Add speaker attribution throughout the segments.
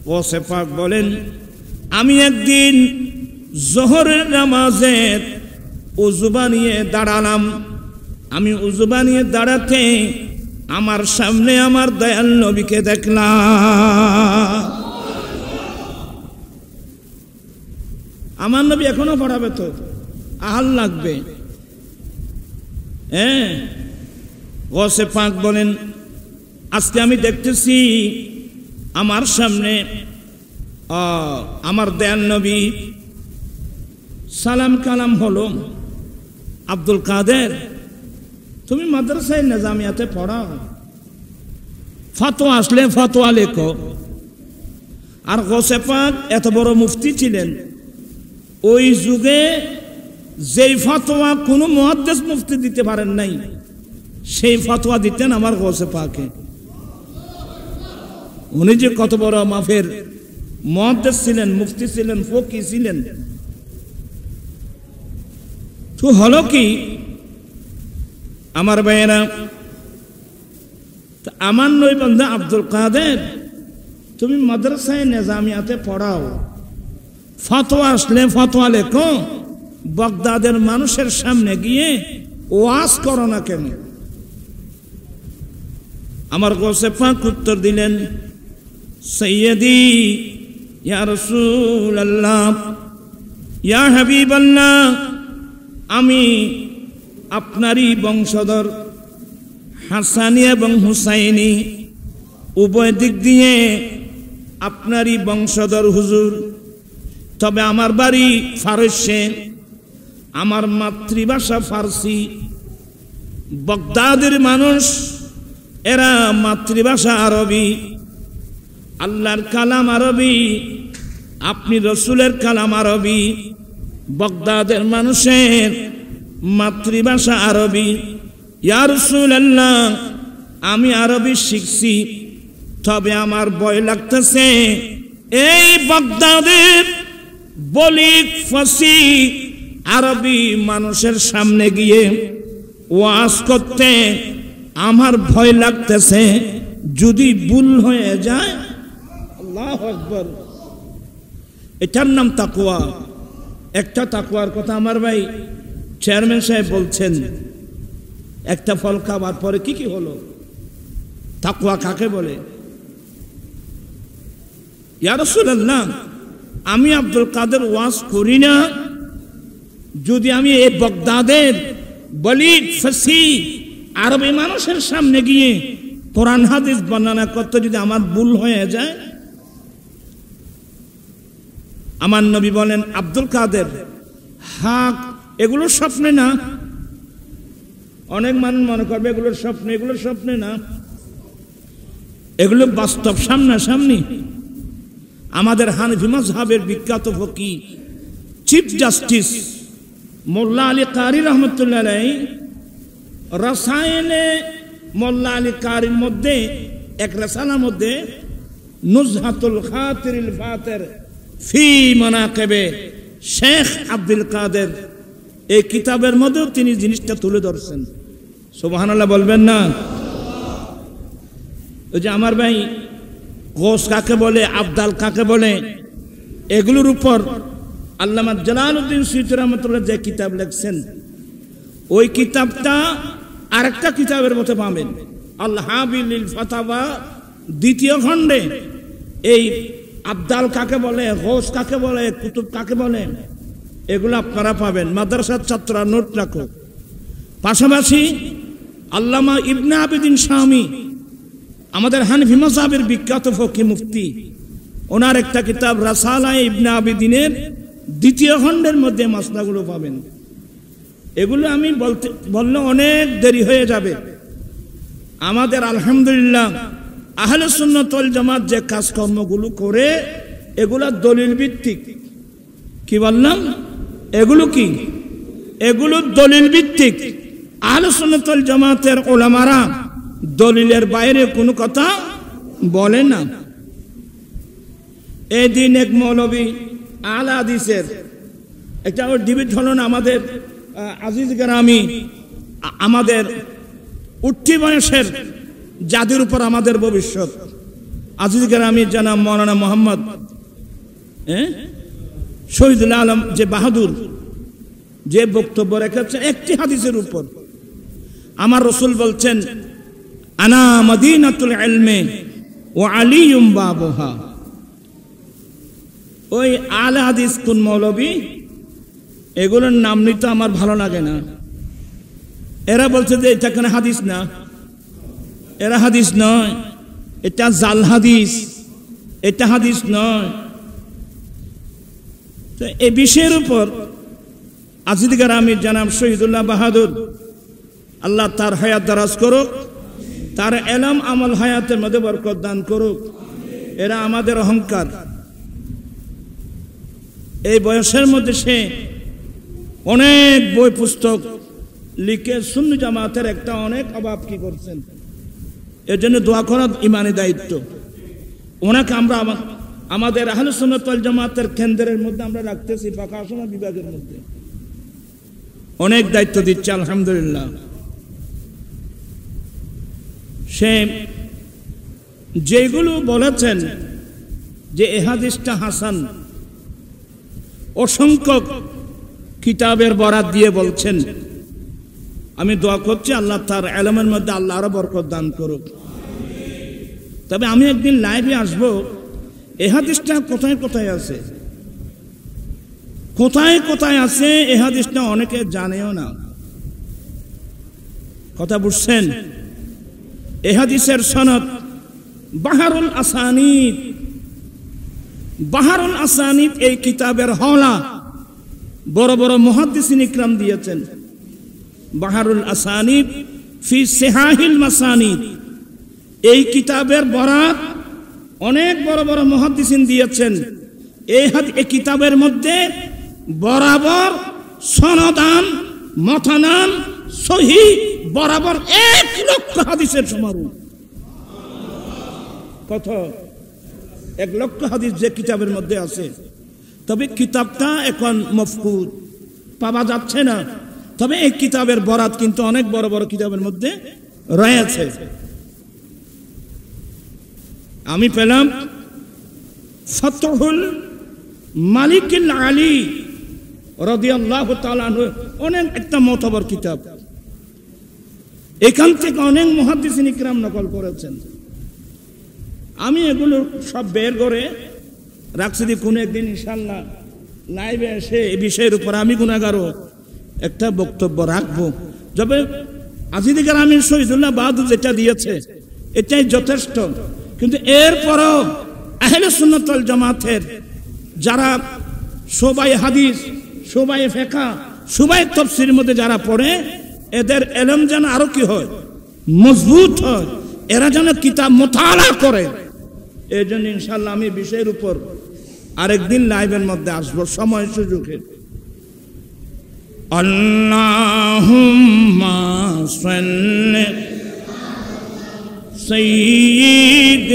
Speaker 1: গৌসে পাক বলেন, আমি একদিন জোহরের নামাজের উযু বানিয়ে দাঁড়ালাম। আমি উযু বানিয়ে দাঁড়াতে আমার সামনে আমার দয়াল নবীকে দেখলাম। আমার নবী এখনো পড়াবে তো, আহাল লাগবে। হ্যাঁ, গৌসে পাক বলেন, আজকে আমি দেখতেছি আমার সামনে আমার দয়াল নবী। সালাম কালাম হলো, আব্দুল কাদের তুমি মাদ্রাসায় নিজামিয়াতে পড়াও, ফতোয়া আসলে ফতোয়া লেখো। আর গৌসে পাক এত বড় মুফতি ছিলেন, ওই যুগে যেই ফতোয়া কোনো মুহাদ্দিস মুফতি দিতে পারেন নাই, সেই ফতোয়া দিতেন আমার গৌসে পাকে। উনি যে কত বড় মাফের মুহাদ্দিস ছিলেন, মুফতি ছিলেন, ফকি ছিলেন। তো হলো কি আমার ভাইয়েরা, আমার নই বান্দা আব্দুল কাদের তুমি মাদ্রাসায় নিজামিয়াতে পড়াও, ফতোয়া আসলে ফতোয়া লেখো, বাগদাদের মানুষের সামনে গিয়ে ওয়াজ করো না কেন? আমার গৌসে পাক উত্তর দিলেন, সৈয়দি ইয়া রাসূলুল্লাহ, ইয়া হাবিবাল্লাহ, আমি আপনারই বংশধর, হাসানি এবং হুসাইনি উভয় দিক দিয়ে আপনারই বংশধর হুজুর। তবে আমার বাড়ি ফারসে, আমার মাতৃভাষা ফার্সি। বাগদাদের মানুষ এরা মাতৃভাষা আরবি, আল্লাহর কালাম আরবি, আপনি রসুলের কালাম আরবি। বাগদাদের মানুষের মাতৃভাষা আরবি। ইয়া রাসূলুল্লাহ, আমি আরবি শিখছি, তবে আমার ভয় লাগতেছে এই বাগদাদের বলিক ফাসি আরবি মানুষের সামনে গিয়ে ওয়াজ করতে আমার ভয় লাগতেছে, যদি ভুল হয়ে যায়। আল্লাহু আকবার। এটার নাম তাকওয়া। একটা তাকওয়ার কথা আমার ভাই চেয়ারম্যান সাহেব বলছেন, একটা ফল খাবার পরে কি কি হলো? তাকওয়া কাকে বলে? ইয়া রাসূলুল্লাহ, আমি আব্দুল কাদের ওয়াজ করি না, যদি আমি এই বাগদাদের বলিদ ফাসি আরবি মানুষের সামনে গিয়ে কোরআন হাদিস বর্ণনা করতে যদি আমার ভুল হয়ে যায়। আমার নবী বলেন, আব্দুল কাদের হক এগুলো স্বপ্নে না। অনেক মানুষ মনে করবে এগুলোর স্বপ্নে, এগুলোর স্বপ্নে না, এগুলো বাস্তব সামনাসামনি। আমাদের হানফি মাযহাবের বিখ্যাত ফকি চিফ জাস্টিস মোল্লা আলী কারি রহমতুল্লাহ আলাইহি রাসায়েলে মোল্লা আলী কারির মধ্যে এক রাসালার মধ্যে নুজহাতুল খাতিরিল ফাতির ফি মানাকিবে শেখ আব্দুল কাদের, এই কিতাবের মধ্যেও তিনি জিনিসটা তুলে ধরছেন। সুবহানাল্লাহ বলবেন না? ওই যে আমার ভাই গৌস কাকে বলে, আবদাল কাকে বলে, এগুলোর উপর আল্লামা জালালউদ্দিন সুয়ুতী রাহমাতুল্লাহ যে কিতাব লিখছেন, ওই কিতাবটা আরেকটা কিতাবের মতো পাবেন, আল হাবিলিল ফাতাওয়া দ্বিতীয় খণ্ডে। এই আবদাল কাকে বলে, গৌস কাকে বলে, কুতুব কাকে বলে, এগুলো আপনারা পাবেন। মাদ্রাসার ছাত্ররা নোট রাখো। পাশাপাশি আল্লামা ইবনে আবিদিন শামী, আমাদের হানফি মাযহাবের বিখ্যাত ফকি মুফতি, ওনার একটা কিতাব রাসালা ইবনে আবিদিনের দ্বিতীয় খণ্ডের মধ্যে মাসলাগুলো পাবেন। এগুলো আমি বললে অনেক দেরি হয়ে যাবে। আমাদের আলহামদুলিল্লাহ আহলে সুন্নাত ওয়াল জামাত যে কাজকর্মগুলো করে এগুলা দলিল ভিত্তিক। কি বললাম? এগুলো কি? এগুলো দলিল ভিত্তিক। আহলে সুন্নাত ওয়াল জামাতের উলামারা দলিলের বাইরে কোনো কথা বলে না। এই দিন এক মৌলবী আলা হাদিসের একটা ডিবেট হলো না, আমাদের আজিজ গ্রামী, আমাদের উঠতি বয়সের যাদের উপর আমাদের ভবিষ্যৎ, আজিজ গ্রামী জানাব মৌলানা মোহাম্মদ শহীদুল আলম যে বাহাদুর যে বক্তব্য রেখেছেন একটি হাদিসের উপর, আমার রসুল বলছেন আনা মদিনাতুল ইলমি ওয়া আলিয়ুম বাবুহা। ওই আলে হাদিস কোন মৌলবী এগুলোর নাম নিতে আমার ভালো লাগে না। এরা বলছে যে এটা কেন হাদিস না, এরা হাদিস নয়, এটা জাল হাদিস, এটা হাদিস নয়। তো এই বিষয়ের উপর আজিজ গ্রামী জানাব শহীদুল্লাহ বাহাদুর, আল্লাহ তার হায়াত দারাজ করুক, তার এলম আমল হায়াতের মধ্যে বরকত দান করুক। এরা আমাদের অহংকার। এই বয়সের মধ্যে সে অনেক বই পুস্তক লিখে সুন্নি জামাতের একটা অনেক অভাব কি করছেন। এর জন্য দোয়া করা ইমানি দায়িত্ব। ওনাকে আমরা আমাদের আহলে সুন্নাত ওয়াল জামাতের কেন্দ্রের মধ্যে আমরা রাখতেছি, প্রকাশনা বিভাগের মধ্যে অনেক দায়িত্ব দিচ্ছে আলহামদুলিল্লাহ। সে যেগুলো বলেছেন যে এ হাদিসটা হাসান, অসংখ্য কিতাবের বরাত দিয়ে বলছেন। আমি দোয়া করছি আল্লাহ তার ইলমের মধ্যে আল্লাহ আরো বরকত দান করুক। তবে আমি একদিন লাইভে আসব, এ হাদিসটা কোথায় কোথায় আছে, কোথায় কোথায় আছে এ হাদিসটা অনেকে জানেও না। কথা বুঝছেন? এ হাদিসের সনদ বাহারুল আসানিদ, বাহারুল আসানিদ এই কিতাবের হওয়ালা বড় বড় মুহাদ্দিসিন ইকরাম দিয়েছেন। বাহারুল আসানিদ ফি সিহাহিল মাসানিদ, এই কিতাবের বরাত অনেক বড় বড় মুহাদ্দিসিন দিয়েছেন। এই কিতাবের মধ্যে বরাবর সনদান মতানান সহি বরাবর 1 লক্ষ হাদিসের সমারোহ। কত? 1 লক্ষ হাদিস যে কিতাবের মধ্যে আছে। তবে কিতাবটা এখন মফকুদ, পাওয়া যাচ্ছে না। তবে এই কিতাবের বরাত কিন্তু অনেক বড় বড় কিতাবের মধ্যে রয়েছে। আমি পেলাম ফাতহুল মালিকুল আলী রাদিয়াল্লাহু তাআলা আনহু, অনেক একটা মোতাবার কিতাব। এখান থেকে অনেক মুহাদ্দিসিন ইকরাম নকল করেছেন। আমি এগুলো সব বের করে রাখছি, কোনো একদিন ইনশাআল্লাহ লাইভে এসে এই বিষয়ের উপর আমি গুনাহগারও একটা বক্তব্য রাখবো। তবে আজিজ গ্রামী শহীদুল্লাহ বাহাদুর যেটা দিয়েছে এটাই যথেষ্ট। কিন্তু এরপরও আহলে সুন্নাত ওয়াল জামাতের যারা সবাই হাদিস, সবাই ফিকহ, সবাই তাফসীরের মধ্যে যারা পড়ে, এদের ইলম যেন আরো কি হয়, মজবুত হয়। এরা যেন কিতাব মুতালা করে। এই জন্য ইনশাআল্লাহ আমি বিষয়ের উপর আরেকদিন লাইভের মধ্যে আসবো সময় সুযোগে। আল্লাহুম্মা সাল্লি সাইয়্যিদিনা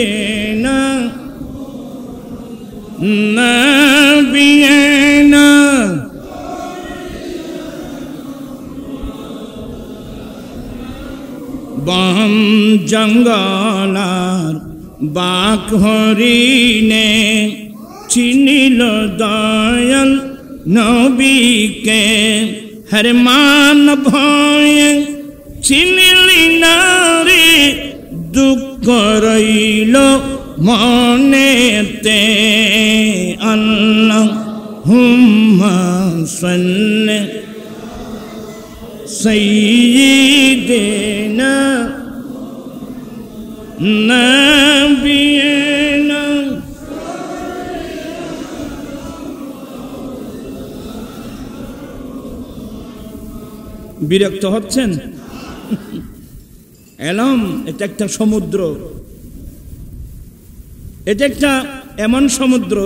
Speaker 1: নাবিয়িনা বাম জঙ্গলার বাক হরিণে চিনিল দয়াল নবীকে, হর মান ভয়ে চিনিলি নারী, দুঃখ রইল মনেতে। আল্লাহুম্মা সাল্লি সাইয়্যিদিনা নাবিয়িনা। বিরক্ত হচ্ছেন? এলম এটা একটা সমুদ্র, এটা একটা এমন সমুদ্র।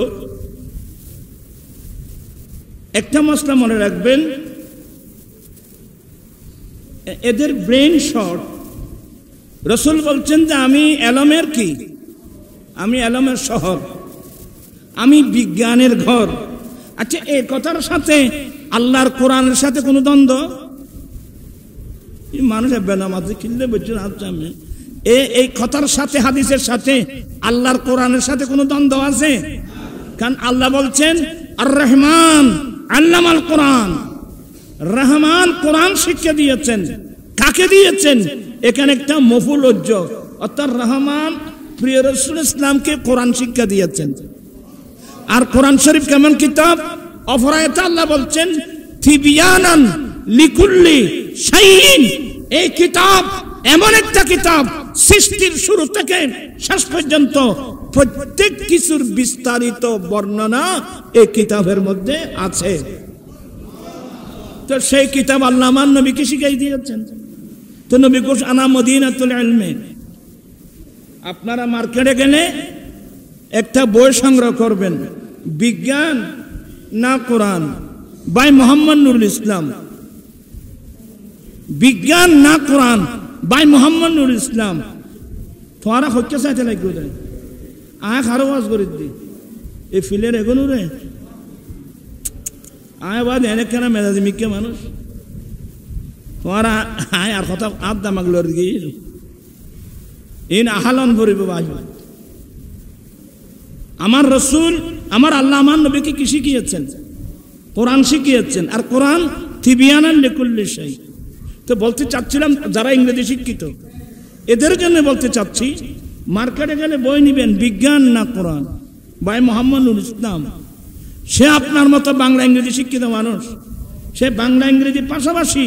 Speaker 1: একটা মশলা মনে রাখবেন, এদের ব্রেন শর্ট। রসুল বলছেন যে আমি এলমের কি, আমি এলমের শহর, আমি বিজ্ঞানের ঘর। আচ্ছা, এই কথার সাথে আল্লাহর কোরআনের সাথে কোনো দ্বন্দ্ব? মানুষের বেনামাজি কিনলে বলছেন আচ্ছা আমি এই কথার সাথে হাদিসের সাথে আল্লাহর কোরআনের সাথে কোনো দ্বন্দ্ব আছে? কারণ আল্লাহ বলছেন আর রহমান আল্লামাল কোরআন, রহমান কোরআন শিক্ষা দিয়েছেন। কাকে দিয়েছেন? এখানে একটা মফুল উজ্জ, অর্থাৎ রহমান প্রিয় রাসূল ইসলামকে কোরআন শিক্ষা দিয়েছেন। আর কোরআন শরীফ কেমন কিতাব? অপরায়তে আল্লাহ বলছেন তিবিয়ানান লিকুল্লি শাইইন, এই কিতাব এমন একটা কিতাব সৃষ্টির শুরু থেকে শেষ পর্যন্ত প্রত্যেক কিছুর বিস্তারিত বর্ণনা এই কিতাবের মধ্যে আছে। তো সেই কিতাব আল্লাহ আমার নবীকে শিখাই দিয়েছেন। তো নবী কোষ আনা মদিনাতুল ইলমে। আপনারা মার্কেটে গেলে একটা বই সংগ্রহ করবেন, বিজ্ঞান না কোরআন, বাই মোহাম্মদ নুরুল ইসলাম। বিজ্ঞান না কোরআন, বাই মোহাম্মদ নুরুল ইসলাম। তোরা হচ্ছে চাইতে লাগবে রে, আয় খারো ওয়াজ করে দি এই ফিলের এগোনো রে, আয় বাদ এনে কেন মেজাজি মিকে মানুষ তোরা আয় আর কথা আদ দামাগলো গিয়ে ইন আহালন ভরিব বাজব। আমার রসুল, আমার আল্লাহ আমার নবীকে কি শিখিয়েছেন? কোরআন শিখিয়েছেন। আর কোরআন তিবিয়ানান লিকুল্লি শাই। তো বলতে চাচ্ছিলাম যারা ইংরেজি শিক্ষিত এদের জন্য বলতে চাচ্ছি, মার্কেটে গেলে বই নিবেন বিজ্ঞান না কোরআন, বাই মোহাম্মদ নুরুল ইসলাম। সে আপনার মতো বাংলা ইংরেজি শিক্ষিত মানুষ, সে বাংলা ইংরেজির পাশাপাশি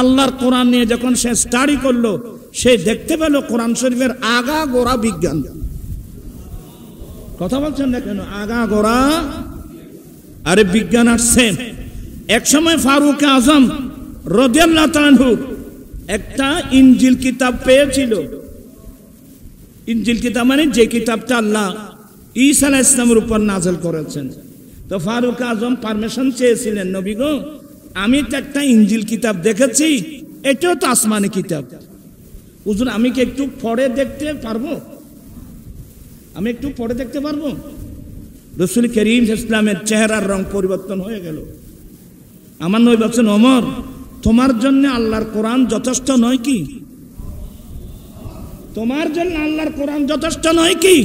Speaker 1: আল্লাহর কোরআন নিয়ে যখন সে স্টাডি করলো, সে দেখতে পেল কোরআন শরীফের আগা গোড়া বিজ্ঞান। কথা বলছেন না কেন? আগা গোড়া আরে বিজ্ঞান আসছে। এক সময় ফারুক আজম রাদিয়াল্লাহু তাআলা আনহু একটা ইনজিল কিতাব পেয়েছিল। ইনজিল কিতাব মানে যে কিতাবটা আল্লাহ ঈসা আলাইহিস সালামের উপর নাযিল করেছেন। তো ফারুক আজম পারমিশন চেয়েছিলেন, নবী গো আমি তো একটা ইনজিল কিতাব দেখেছি, এটাও তো আসমানি কিতাব, হুজুর আমি কি একটু পড়ে দেখতে পারবো? আমি একটু পড়ে দেখতে পারবো? রাসূল করিম ইসলামের চেহারার রং পরিবর্তন হয়ে গেল। আমার নবী বলছেন, ওমর তোমার জন্য আল্লাহর কোরআন যথেষ্ট নয় কি? তোমার জন্য আল্লাহর কোরআন যথেষ্ট নয় কি?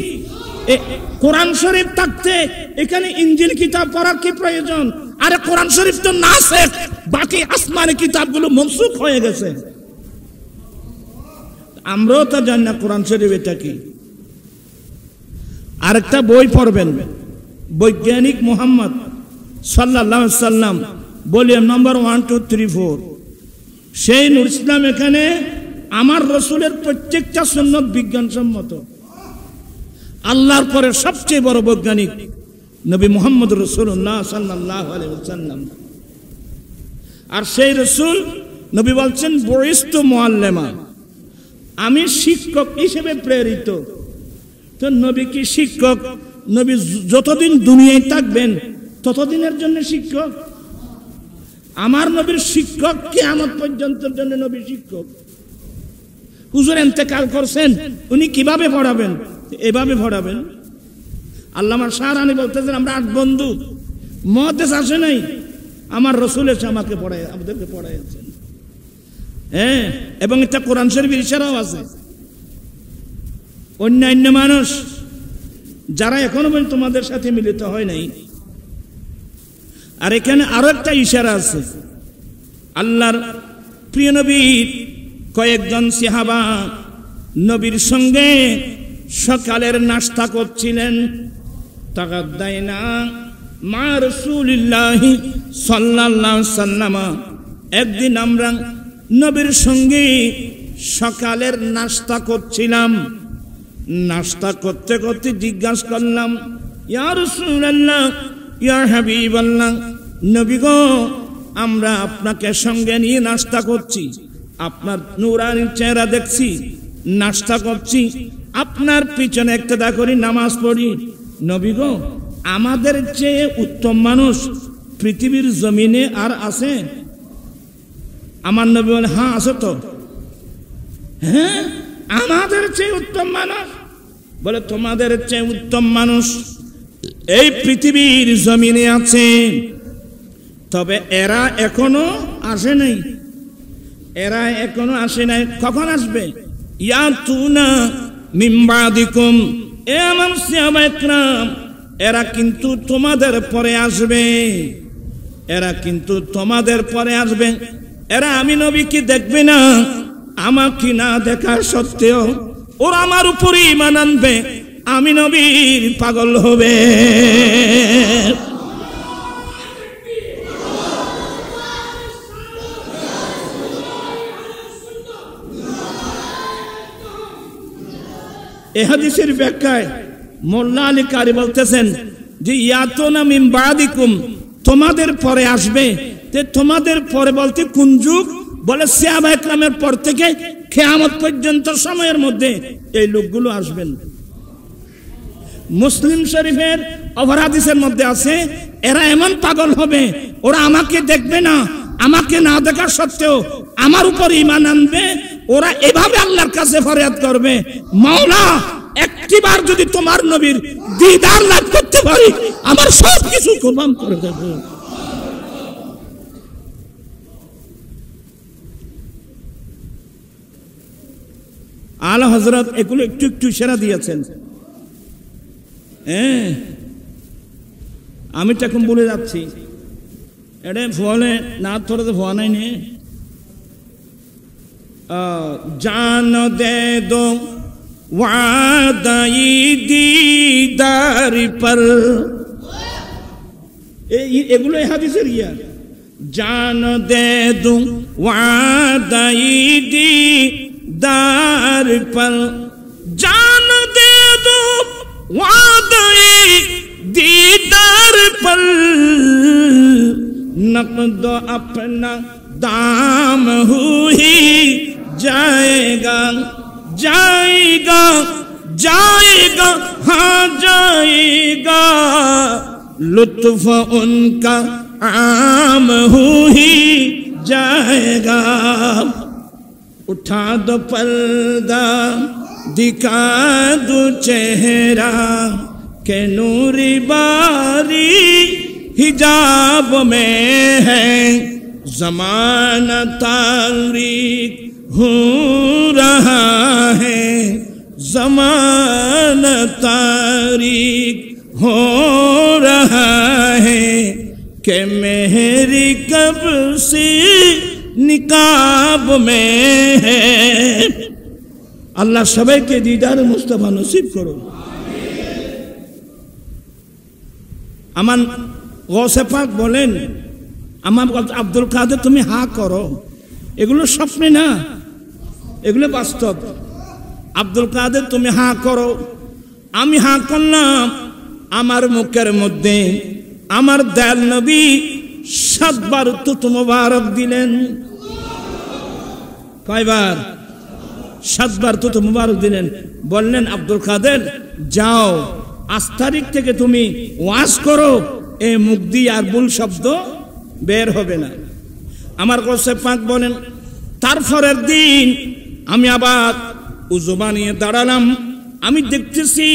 Speaker 1: কোরআন শরীফ থাকতে এখানে ইনজিল কিতাব পড়ার কি প্রয়োজন? আরে কোরআন শরীফ তো নাসেখ, বাকি আসমানি কিতাবগুলো মনসুখ হয়ে গেছে। আমরাও তো জানি না কোরআন শরীফ এটা কি। আরেকটা বই পড়বেন, বৈজ্ঞানিক মুহাম্মদ সাল্লাল্লাহু আলাইহি সাল্লাম, ভলিউম নম্বর 1, 2, 3, 4। সেই নূর ইসলাম এখানে আমার রসুলের প্রত্যেকটা সুন্নত বিজ্ঞানসম্মত। আল্লাহর পরে সবচেয়ে বড় বৈজ্ঞানিক নবী মুহাম্মদ রাসূলুল্লাহ সাল্লাল্লাহু আলাইহি ওয়াসাল্লাম। আর সেই রসুল নবী বলছেন বুইস্তু মুআল্লিমা, আমি শিক্ষক হিসেবে প্রেরিত। তো নবী কি শিক্ষক? নবী যতদিন দুনিয়ায় থাকবেন ততদিনের জন্য শিক্ষক। আমার নবীর শিক্ষক কিয়ামত পর্যন্তের জন্য নবী শিক্ষক। হুজুর ইন্তেকাল করছেন, উনি কিভাবে পড়াবেন? এভাবে পড়াবেন। আল্লামা শাহরানি বলতেছেন আমরা 8 বন্ধু, মুহাদ্দিস আসে নাই, আমার রসুল এসে আমাকে পড়ায়, আমাদেরকে পড়াইছেন। হ্যাঁ, এবং এটা কোরআন শরীফের ইশারাও আছে। অন্যান্য মানুষ যারা এখনো পর্যন্ত তোমাদের সাথে মিলিত হয় নাই, আর এখানে আরো একটা ইশারা আছে। আল্লাহর প্রিয় নবীর কয়েকজন সাহাবা নবীর সঙ্গে সকালের নাস্তা করছিলেন। তাগাদাইনা মা রাসূলিল্লাহি সাল্লাল্লাহু আলাইহি ওয়াসাল্লাম, একদিন আমরা নবীর সঙ্গে সকালের নাস্তা করছিলাম। নাস্তা করতে করতে জিজ্ঞাসা করলাম, ইয়া রাসূলুল্লাহ, ইয়া হাবিবাল্লাহ, নবী গো আমরা আপনাকে সঙ্গে নিয়ে নাস্তা করছি, আপনার নূরানি চেহারা দেখছি, নাস্তা করছি, আপনার পিছনে একটা করি নামাজ পড়ি। নবী গো আমাদের চেয়ে উত্তম মানুষ পৃথিবীর জমিনে আর আছে? আমার নবী বলে হ্যাঁ আছে তো। হ্যাঁ, আমাদের চেয়ে উত্তম মানুষ? বলে তোমাদের চেয়ে উত্তম মানুষ এই পৃথিবীর জমিনে আছে, তবে এরা এখনো আসে নাই। এরা এখনো আসে নাই। কখন আসবে? ইয়াতুনা মিন বাদিকুম, এ আমার সাহাবায়ে কেরাম, এরা কিন্তু তোমাদের পরে আসবে, এরা কিন্তু তোমাদের পরে আসবে। এরা আমি নবীকে দেখবে না, আমাকে না দেখা সত্ত্বেও ওরা আমার উপরে ঈমান আনবে, আমি নবীর পাগল হবে। এই হাদিসের ব্যাখ্যায় মোল্লা আলী কারি বলতেছেন যে ইয়াতুনা মিন বাদিকুম, তোমাদের পরে আসবে। তোমাদের পরে বলতে কোন যুগ? বলে সাহাবায়ে কেরামের পর থেকে কিয়ামত পর্যন্ত সময়ের মধ্যে এই লোকগুলো আসবেন। মুসলিম শরীফের অপর হাদিসের মধ্যে আছে এরা এমন পাগল হবে, ওরা আমাকে দেখবে না, আমাকে না দেখা সত্ত্বেও আমার উপর ঈমান আনবে। ওরা এভাবে আল্লাহর কাছে ফরিয়াদ করবে, মাওলা একটিবার যদি তোমার নবীর দিদার লাভ করতে পারি, আমার সব কিছু কুরবান করে দেব। আলা হযরত এগুলো একটু একটু ইশারা দিয়েছেন। আমি তো এখন বলে যাচ্ছি, এটা ফলে না থোড়া ভুয়া নাই নে। জান দে দো ওয়াদাই দীদার পর, এগুলো হাদিসের ইয়া। জান দে দো ওয়াদাই दीदार पर, जान दे दो वादे दीदार पर, नक़द अपना दाम हुई जाएगा, जाएगा जाएगा हाँ जाएगा, लुत्फ उनका आम हुई जाएगा। उठा दो पर्दा दिखा दो चेहरा, के नूरी बारी हिजाब में है, ज़माना तारीक हो रहा है, ज़माना तारीक हो रहा है, के मेरी कब से निकाब में है। अल्लाह सबै के दीदार मुस्तफा नसीब करो। আমার গৌসে পাক বলেন, আমার আব্দুল কাদের তুমি হা করো, এগুলো স্বপ্নে না, এগুলো বাস্তব। আব্দুল কাদের তুমি হা করো, আমি হা করলাম। আমার মুখের মধ্যে আমার দয়াল নবী 7 বার তুত মুবারক দিলেন। কয়বার? 7 বার তুত মুবারক দিলেন। বললেন আব্দুল কাদের যাও, 8 তারিখ থেকে তুমি ওয়াজ করো, এই মুখ দিয়ে আর ভুল শব্দ বের হবে না। আমার গৌসে পাক বলেন, তারপরের দিন আমি আবার উযু বানিয়ে দাঁড়ালাম। আমি দেখতেছি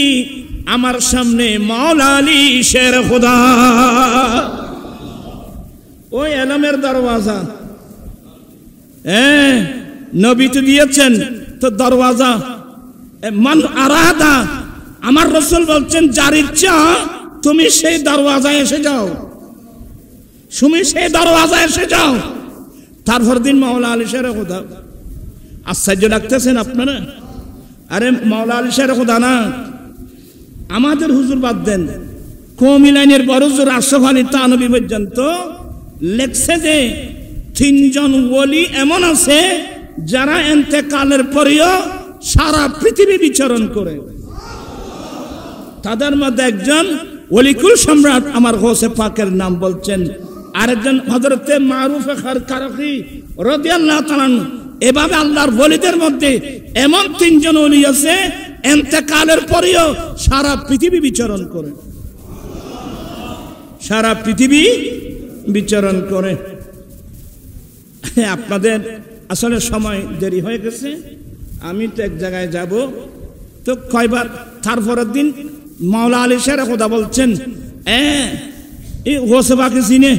Speaker 1: আমার সামনে মাওলা আলী শের খুদা, ওই এলমের দরওয়াজা। নবী তো দিয়েছেন তো দরওয়াজা, মান আরাদা, আমার রাসূল বলছেন যার ইচ্ছা তুমি সেই দরওয়াজায় এসে যাও, তুমি সেই দরওয়াজায় এসে যাও। তারপর দিন মাওলা আলী শের খুদা। আশ্চর্য লাগতেছেন আপনারা? আরে মাওলা আলী শের খুদা না, আমাদের হুজুর বাদ দেন, কওমি লাইনের বড় হুজুর আশরাফ আলী থানভী পর্যন্ত লেখছে যে 3 জন ওলি এমন আছে যারা ইন্তেকালের পরেও সারা পৃথিবী বিচরণ করে। তাদের মধ্যে একজন ওলিকুল সম্রাট আমার গৌসে পাকের নাম বলছেন, আরেকজন হযরতে মারুফে কারকি রাদিয়াল্লাহু তাআলা। এভাবে আল্লাহর ওলিদের মধ্যে এমন 3 জন ওলি আছে ইন্তেকালের পরেও সারা পৃথিবী বিচরণ করে, সারা পৃথিবী বিচরণ করে। আপনাদের আসলে সময় দেরি হয়ে গেছে, আমি তো এক জায়গায় যাব। তো কয়বার তারপরের দিন মাওলা আলী শের খুদা বলছেন, এই গৌসে পাকে চিনে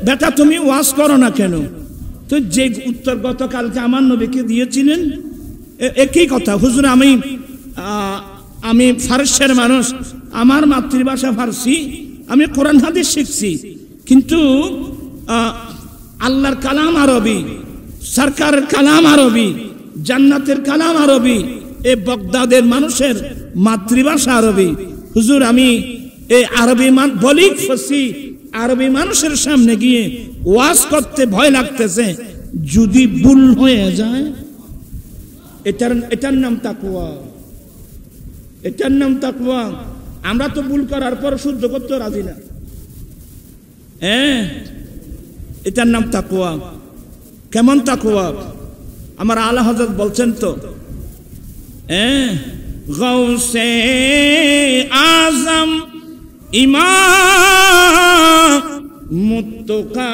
Speaker 1: বেটা তুমি ওয়াজ করো না কেন? তো যে উত্তর গতকালকে আমার নবীকে দিয়েছিলেন একই কথা, হুজুর আমি ফারসের মানুষ, আমার মাতৃভাষা ফার্সি, আমি কোরআন হাদিস শিখছি, কিন্তু আল্লাহর কালাম আরবি, সরকারের কালাম আরবি, জান্নাতের কালাম আরবি, এ বাগদাদের মানুষের মাতৃভাষা আরবি। হুজুর আমি এই আরবি বলি ফার্সি আরবি মানুষের সামনে গিয়ে ওয়াজ করতে ভয় লাগতেছে, যদি ভুল হয়ে যায়। এটার নাম তাকওয়া, এটার নাম তাকওয়া। আমরা তো ভুল করার পর শুদ্ধ করতে রাজি না, এটার নাম তাকওয়া। কেমন তাকওয়া? আমার আলা হযরত বলছেন তো, গৌসে আজম ইমাম মুত্তকা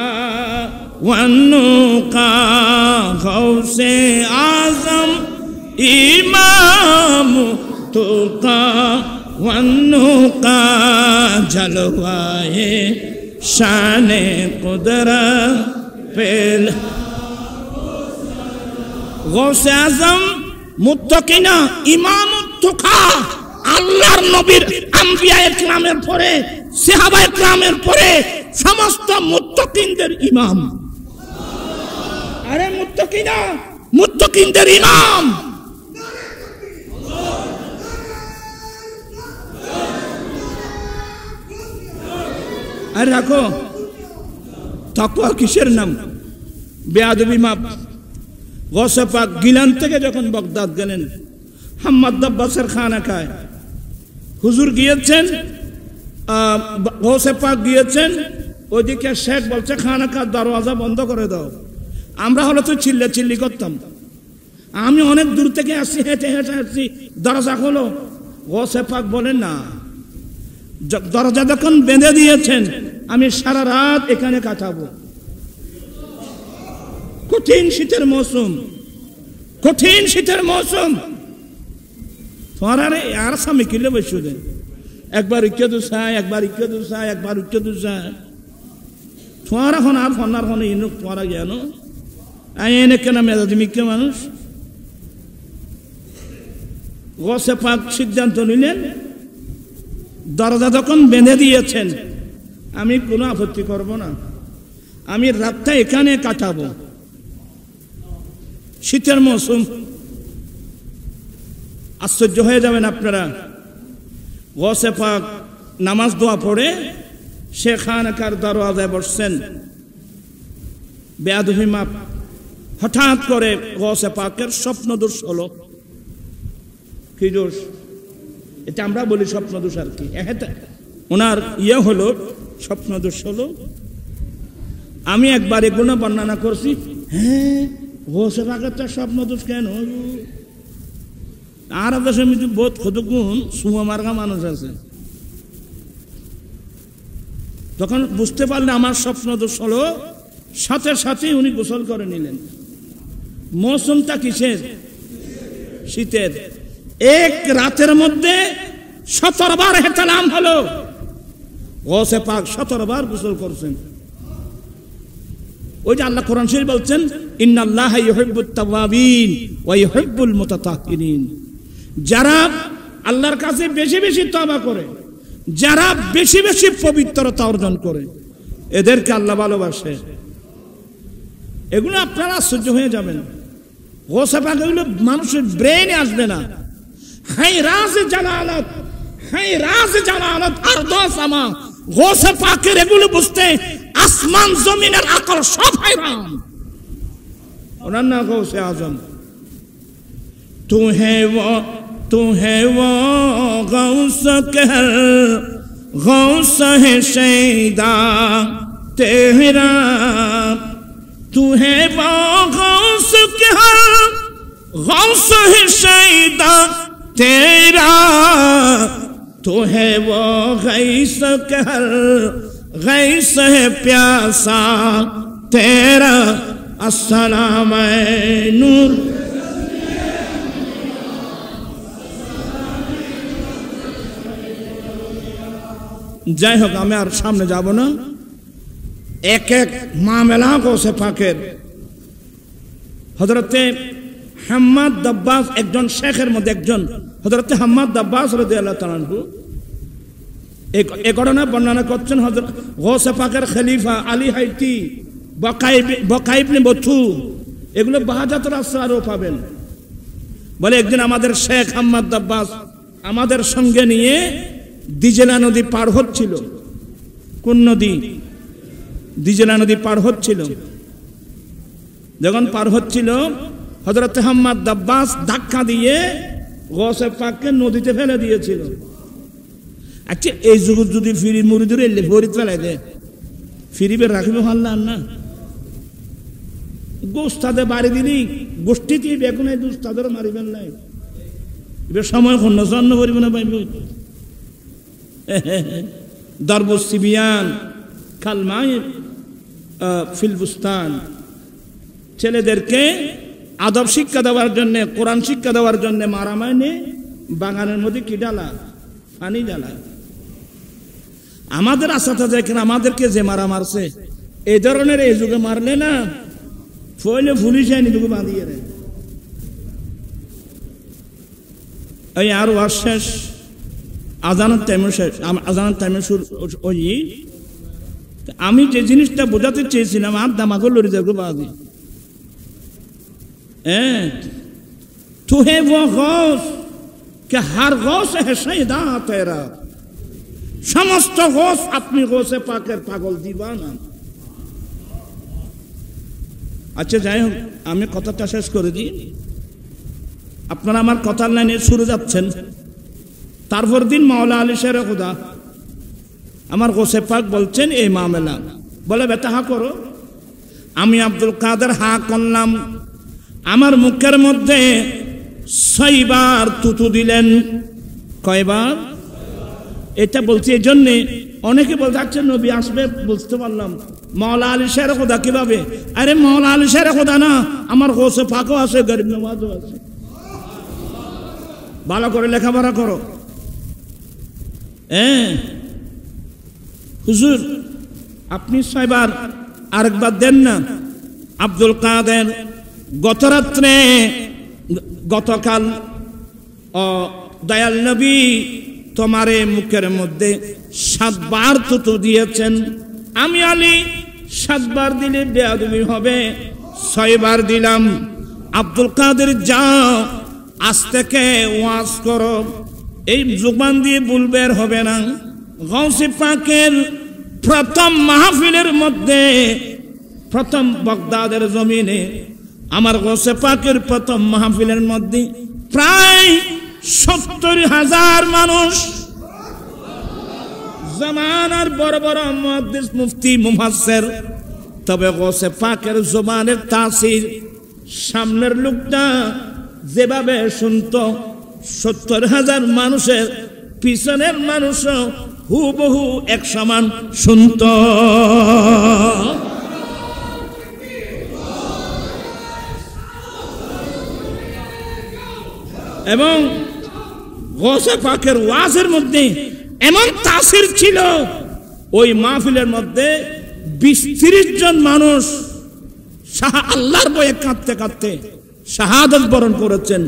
Speaker 1: ওয়ান্নুকা, গৌসে আজম ইমাম মুত্তকা ওয়ান্নুকা, জলওয়ায়ে শানে কুদরত পেল। গৌসে আজম মুত্তাকিনা ইমামুত তুকা, আল্লাহর নবীর আম্বিয়ায়ে কিরামের পরে সাহাবায়ে কিরামের পরে সমস্ত মুত্তাকিনদের ইমাম। আরে মুত্তাকিনা, মুত্তাকিনদের ইমাম। আর রাখো, তাকওয়া কিসের নাম? বেয়াদবি মাপ। গৌসে পাক গিলান থেকে যখন বাগদাদ গেলেন, হাম্মাদ আব্বাসের খানাকায় হুজুর গিয়েছেন, গৌসে পাক গিয়েছেন, ওইদিকে শেখ বলছে খানাকার দরওয়াজা বন্ধ করে দাও। আমরা হলে তো চিল্লি করতাম। আমি অনেক দূর থেকে আসছি, হেঁটে হেঁটে আসছি, দরজা খোলো। গৌসে পাক বলেন না, দরজা যখন বেঁধে দিয়েছেন আমি সারা রাত এখানে কাটাবো। কঠিন শীতের মৌসুম, কঠিন শীতের মৌসুম। তোমার আর স্বামী কিনলে বসে দেন, একবার উচ্চ দুসায়, একবার উচ্চ দুসায়, একবার উচ্চ দুসায়। তোমার এখন আর ফনার ফোনে ইনুক তোমারা জ্ঞানো এনে কেন মেজাজি মিক্কে মানুষ। গৌসে পাক সিদ্ধান্ত নিলেন, দরজা যখন বেঁধে দিয়েছেন আমি কোনো আপত্তি করব না, আমি রাতটা এখানে কাটাবো। শীতের মৌসুম, আশ্চর্য হয়ে যাবেন আপনারা। গৌসে পাক নামাজ দোয়া পড়ে সে খানকার দরওয়াজায় বসছেন। বেয়াদবি মাপ। হঠাৎ করে গৌসে পাকের স্বপ্ন দোষ হলো। কি দোষ? এটা আমরা বলি স্বপ্ন দোষ আর কি, ওনার ইয়ে হলো স্বপ্ন দোষ হলো। আমি একবার এগুলো বর্ণনা করছি। হ্যাঁ, গৌসে পাকের তো স্বপ্ন দোষ কেন? আর দেশে বহুত কতগুণ সুমা মার্গা মানুষ আছে। তখন বুঝতে পারলে আমার স্বপ্ন দোষ হলো, সাথে সাথে উনি গোসল করে নিলেন। মৌসুমটা কিসের? শীতের। এক রাতের মধ্যে 17 বার হেতালাম হলো। গৌসে পাক 17 বার গোসল করছেন। ওই যে আল্লাহ কোরআন শরীফ বলছেন, ইন্নাল্লাহা ইউহিব্বুত তাওয়াবিন ওয়া ইউহিব্বুল মুতাতাহহিরিন। যারা আল্লাহর কাছে বেশি বেশি তওবা করে, যারা বেশি বেশি পবিত্রতা অর্জন করে, এদেরকে আল্লাহ ভালোবাসে। এগুলো আপনারা আশ্চর্য হয়ে যাবেন। গৌসে পাক এগুলো মানুষের ব্রেনে আসবে না। হাই রাজে জালালত, হাই রাজে জালালত আরদ সামা। গৌসে পাকের এগুলো বুঝতে আসমান জমিনের আকল সব হায়রান। ওনার না গৌসে আজম। তু হে वो गौस कहर गौस है शैदा तेरा, तू है वो गौस कहर गौस है शैदा तेरा, तू है वो गैस कहर गैस है प्यासा तेरा, अस्सलाम नूर। যাই হোক, আমি আর সামনে যাব না। এক এক মামলা গৌসে পাকের হযরতে হাম্মাদ দাব্বাস একজন শেখের মধ্যে একজন, হযরতে হাম্মাদ দাব্বাস রাদিয়াল্লাহু তাআলা আনহু এই ঘটনা বর্ণনা করছেন। হযরত গৌসে পাকের খলিফা আলী হাইতি, বকাই ইবনে বতু, এগুলো বাহাজাতুল আসরারও পাবেন। বলে একদিন আমাদের শেখ হাম্মাদ দাব্বাস আমাদের সঙ্গে নিয়ে দিজলা নদী পার হচ্ছিল। কোন নদী? দিজলা নদী পার হচ্ছিল। যখন পার হচ্ছিল হযরত হাম্মাদ দাব্বাস ধাক্কা দিয়ে গৌসে পাককে নদীতে ফেলে দিয়েছিল। আচ্ছা, এই যুগ যদি ফিরি মুড়িদুর এলে ফরিদ ফেলাই দে, ফিরিবে রাখিবে হাল্লা না গোস্তাদে বাড়ি দিলি গোষ্ঠীতে বেগুন এই দুস্তাদের মারিবেন নাই, এবার সময় খন্ড করিব না পাইব। দরবুস সিবিয়ান খালমাই ফিলবুস্তান, ছেলেদেরকে আদব শিক্ষা দেওয়ার জন্য, কোরআন শিক্ষা দেওয়ার জন্য মারামাইনে বাগানের মধ্যে কি ডালা, পানি ডালা। আমাদের আশাটা দেখেন, আমাদেরকে যে মারা মারছে এই ধরনের এই যুগে মারলে না ফইলে পুলিশ আইনি তোকে বাঁধিয়ে রে। এই আর ওয়াজ শেষ, আজানের টাইমে শেষ, আজানের টাইমে ওই আমি যে জিনিসটা বোঝাতে চেয়েছিলাম আর দামাগো লড়ি যাবো বাঁধি। तू है वो गौस कि हर गौस है शहीदा तेरा, समस्त गौस अपनी गौसे पाकर पागल दीवाना। আচ্ছা যাই হোক, আমি কথাটা শেষ করে দিই। আপনারা আমার কথার লাইনে শুরু যাচ্ছেন। তারপর দিন মাওলা আলী শের খুদা আমার গৌসে পাক বলছেন এই মামলা, বলে বেটা হা করো। আমি আব্দুল কাদের হা করলাম। আমার মুখের মধ্যে 6 বার তুতু দিলেন। কয়বার? এটা বলছি এই জন্যে অনেকে বলতে যাচ্ছে নবী আসবে, বুঝতে পারলাম মাওলা আলী শের খোদা কিভাবে? আরে মাওলা আলী শের খোদা না, আমার গৌসে পাকও আছে, গরিব নওয়াজও আছে। ভালো করে লেখাপড়া করো। হুজুর আপনি 6 বার আরেকবার দেন না। আব্দুল কাদের গতরাত্রে গতকাল দয়াল নবী তোমারে মুখের মধ্যে 7 বার তুতু দিয়েছেন। আমি আলী 7 বার দিলে বেয়াদবি হবে, 6 বার দিলাম। আব্দুল কাদের যাও, আজ থেকে ওয়াজ করো, এই জুবান দিয়ে বুলবের হবে না। গৌসে পাকের প্রথম মাহফিলের মধ্যে, প্রথম বাগদাদের জমিনে আমার গৌসে পাকের প্রথম মাহফিলের মধ্যে প্রায় 70,000 মানুষ, জামানার বড় বড় মুহাদ্দিস মুফতি মুফাসসির। তবে গৌসে পাকের জবানের তাসির সামনের লোকটা যেভাবে শুনতো, 70,000 মানুষের পিছনের মানুষও হুবহু এক সমান শুনত। এবং গৌসে পাকের ওয়াজের মধ্যে এমন তাসির ছিল, ওই মাহফিলের মধ্যে 20-30 জন মানুষ আল্লাহর ভয়ে কাঁদতে কাঁদতে শাহাদাত বরণ করেছেন,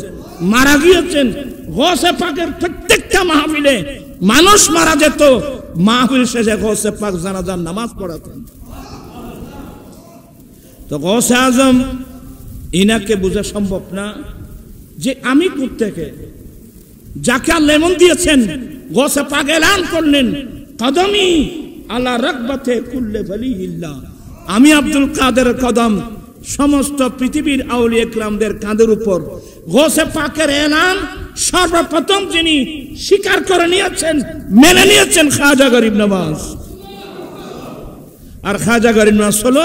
Speaker 1: মারা গিয়েছেন। গৌসে পাকের প্রত্যেকটা মাহফিলে মানুষ মারা যেত, মাহফিল শেষে গৌসে পাক জানাজার নামাজ পড়াতেন। তো গৌসে আজম ইনাকে বোঝা সম্ভব না যে আমি কোত্থেকে, যাকে আল্লাহ এমন দিয়েছেন। গৌসে পাক এলান করলেন, কদমি আলা রাগবাতে কুল্লে ওয়ালিল্লাহ, আমি আব্দুল কাদের কদম সমস্ত পৃথিবীর আউলিয়া কিরামদের কাঁধের উপর। গৌসে পাকের এলান সর্বপ্রথম যিনি স্বীকার করে নিয়েছেন, মেনে নিয়েছেন, খাজা গরিব নওয়াজ। আর খাজা গরিব নওয়াজ হলো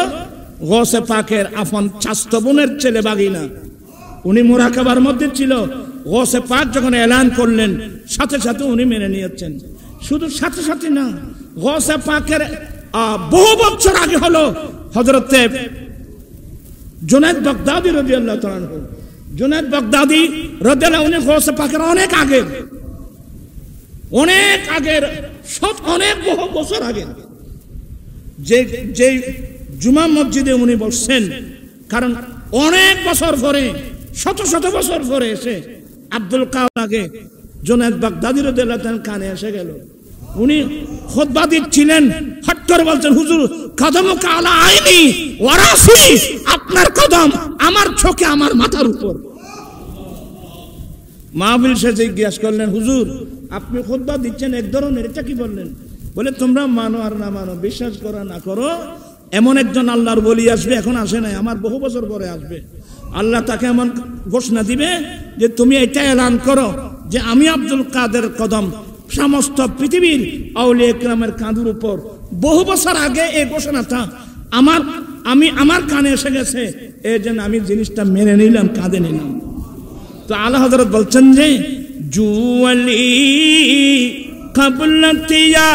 Speaker 1: গৌসে পাকের আপন চাচতো বোনের ছেলে বাগিনা। উনি মুরাকাবার মধ্যে ছিল। গৌসে পাক যখন এলান করলেন, সাথে সাথে উনি মেনে নিয়েছেন। শুধু সাথে সাথে না, গৌসে পাকের বহু বছর আগে হলো হযরতে জুনায়েদ বাগদাদি রাদিয়াল্লাহু তাআলা আনহু। জুনায়েদ বাগদাদি রাদিয়াল্লাহু আনহু গৌসে পাকের অনেক আগের, অনেক বহু বছর আগে যে জুমা মসজিদে উনি বসছেন। কারণ অনেক বছর পরে, শত শত বছর পরে এসে আব্দুল কাদের আগে জুনায়েদ বাগদাদি রাদিয়াল্লাহু তাআলা কানে এসে গেল। উনি খুতবা দিচ্ছিলেন, হঠাৎ করে বলছেন, হুজুর কদমুকা আলা আইনি ওয়া রাসি, আপনার কদম আমার চোখে, আমার মাথার উপর। মাহফিল শেষে জিজ্ঞেস করলেন, হুজুর আপনি খুতবা দিচ্ছেন এক ধরনের, এটা কি বললেন? বলে তোমরা মানো আর না মানো, বিশ্বাস করো না করো, এমন একজন আল্লাহর ওলি আসবে, এখন আসে নাই, আমার বহু বছর পরে আসবে। আল্লাহ তাকে এমন ঘোষণা দিবে যে তুমি এটা এলান করো যে আমি আব্দুল কাদের কদম সমস্ত পৃথিবীর আউলিয়া ইকরামের কাঁধের উপর। বহু বছর আগে এই ঘোষণাটা আমার কানে এসে গেছে, এই জন্য আমি জিনিসটা মেনে নিলাম, কাঁধে নিলাম। তো আলা হযরত বলছেন যে জুয়ালি কবলতিয়া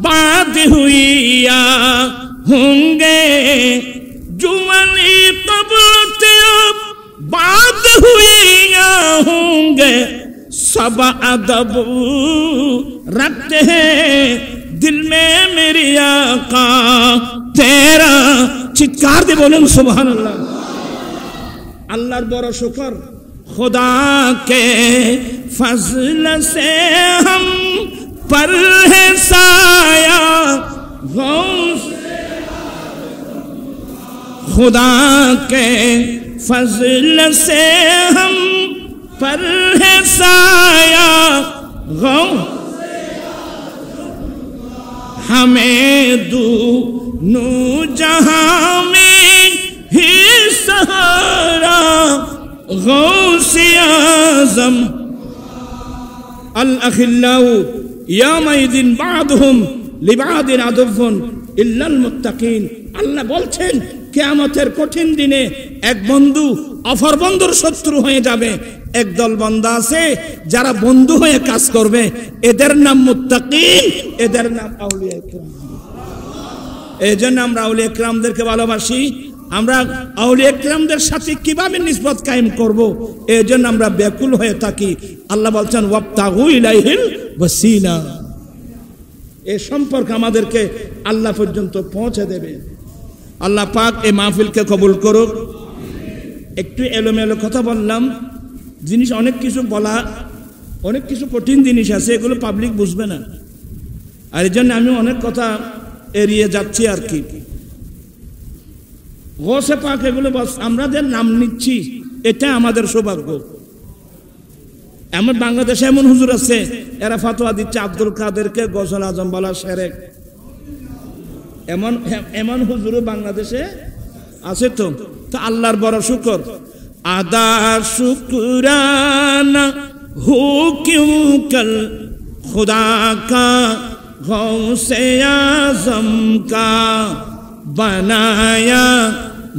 Speaker 1: বাদ হুইয়া होंगे, जुमनी कबलतिया बात हुईया होंगे, सब अदब रखते हैं दिल में मेरी आका तेरा। चित्कार दे बोलें सुभान अल्लाह। अल्लाहर बड़ा शुक्र, खुदा के फजल से हम पर है साया, खुदा के फजल से हम पर है साया, हमें दोनों जहां में ही सहारा, गौसे आज़म। अल अखिल्लाउ यौमइदिन बादुहुम লিবাদিন আদুফুন ইল্লাল মুত্তাকিন। আল্লাহ বলছেন কিয়ামতের কঠিন দিনে এক বন্ধু অপর বন্ধুর শত্রু হয়ে যাবে। একদল বান্দা আছে যারা বন্ধু হয়ে কাজ করবে, এদের নাম মুত্তাকিন, এদের নাম আউলিয়া ইকরাম। এই জন্য আমরা আউলিয়া ইকরামদেরকে ভালোবাসি। আমরা আউলিয়া ইকরামদের সাথে কিভাবে নিসবত কায়েম করব, এই জন্য আমরা ব্যাকুল হয়ে থাকি। আল্লাহ বলছেন ওয়াবতাগু ইলাইহিল ওয়াসিলা। এই সম্পর্ক আমাদেরকে আল্লাহ পর্যন্ত পৌঁছে দেবে। আল্লাহ পাক এই মাহফিলকে কবুল করুক। একটু এলোমেলো কথা বললাম, জিনিস অনেক কিছু বলা, অনেক কিছু কঠিন জিনিস আছে, এগুলো পাবলিক বুঝবে না, আর এই জন্য আমি অনেক কথা এড়িয়ে যাচ্ছি আর কি। গৌসে পাক এগুলো আমাদের নাম নিচ্ছি, এটা আমাদের সৌভাগ্য। এমন বাংলাদেশে এমন হুজুর আছে, এরা ফতোয়া দিচ্ছে আব্দুল কাদেরকে গৌসুল আজম বলা শিরক। এমন হুজুরও বাংলাদেশে আছে। তো আল্লাহর বড় শুকর, আদা শুকরানা হু কিউ কল खुदा का गौसे आज़म का बनाया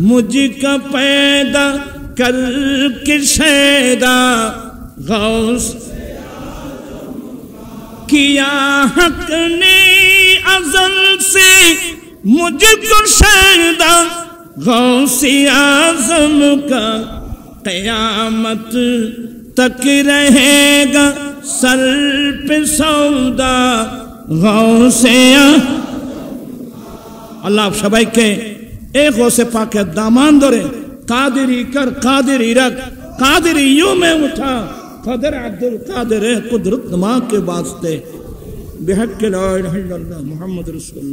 Speaker 1: मुझको पैदा कर के शैदा गौस किया हक ने अज़ल से मुझको शैदा गौसे आज़म का क़यामत तक रहेगा सर पे सौदा गौसे। আল্লাহ সবাইকে এই গৌসে পাকের দামান ধরে কাদেরি কর, কাদেরি রাখ, কাদেরি ইউ মে উঠা, কদর আব্দুল কাদের কুদরত মা के वास्ते बिहक ला इलाहा इल्लल्लाह मुहम्मद रसूलुल्लाह।